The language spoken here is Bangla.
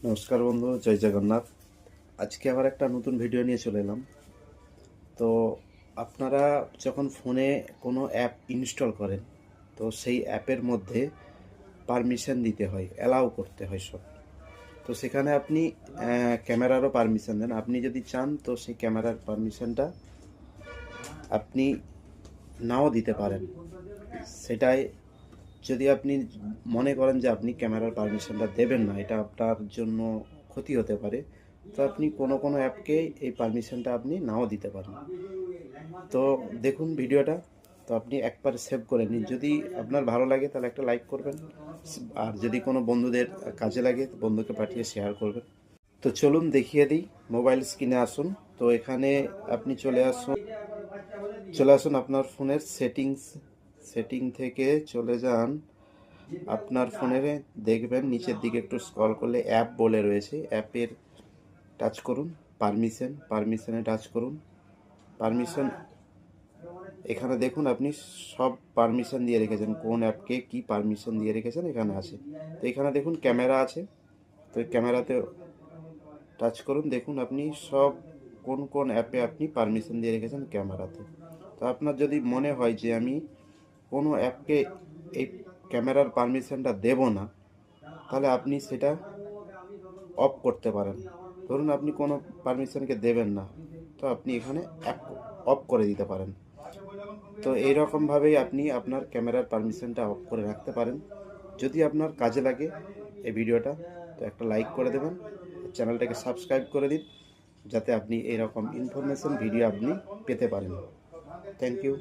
নমস্কার বন্ধু, জয় জগন্নাথ। আজকে আবার একটা নতুন ভিডিও নিয়ে চলে এলাম। তো আপনারা যখন ফোনে কোনো অ্যাপ ইনস্টল করেন, তো সেই অ্যাপের মধ্যে পারমিশন দিতে হয়, অ্যালাউ করতে হয় সব। তো সেখানে আপনি ক্যামেরারও পারমিশন দেন। আপনি যদি চান তো সেই ক্যামেরার পারমিশনটা আপনি নাও দিতে পারেন। সেটাই যদি আপনি মনে করেন যে আপনি ক্যামেরার পারমিশনটা দেবেন না, এটা আপনার জন্য ক্ষতি হতে পারে, তো আপনি কোনো কোনো অ্যাপকে এই পারমিশনটা আপনি নাও দিতে পারেন। তো দেখুন ভিডিওটা, তো আপনি একবার সেভ করে নিন। যদি আপনার ভালো লাগে তাহলে একটা লাইক করবেন, আর যদি কোনো বন্ধুদের কাজে লাগে তো বন্ধুকে পাঠিয়ে শেয়ার করবেন। তো চলুন দেখিয়ে দিই। মোবাইল স্ক্রিনে আসুন। তো এখানে আপনি চলে আসুন আপনার ফোনের সেটিং থেকে চলে যান আপনার ফোনে। দেখবেন নিচের দিকে একটু স্ক্রল করলে অ্যাপ বলে রয়েছে, অ্যাপের টাচ করুন। পারমিশনে টাচ করুন। পারমিশন, এখানে দেখুন আপনি সব পারমিশন দিয়ে রেখেছেন, কোন অ্যাপকে কি পারমিশন দিয়ে রেখেছেন এখানে আছে। তো এখানে দেখুন ক্যামেরা আছে, তো ক্যামেরাতে টাচ করুন। দেখুন আপনি সব কোন কোন অ্যাপে আপনি পারমিশন দিয়ে রেখেছেন ক্যামেরাতে। তো আপনার যদি মনে হয় যে আমি কোনো অ্যাপকে এই ক্যামেরার পারমিশনটা দেব না, তাহলে আপনি সেটা অফ করতে পারেন। ধরুন আপনি কোনো পারমিশনকে দেবেন না, তো আপনি এখানে অ্যাপ অফ করে দিতে পারেন। তো এইরকমভাবেই আপনি আপনার ক্যামেরার পারমিশনটা অফ করে রাখতে পারেন। যদি আপনার কাজে লাগে এই ভিডিওটা, তো একটা লাইক করে দেবেন, চ্যানেলটাকে সাবস্ক্রাইব করে দিন, যাতে আপনি এরকম ইনফরমেশন ভিডিও আপনি পেতে পারেন। Thank you.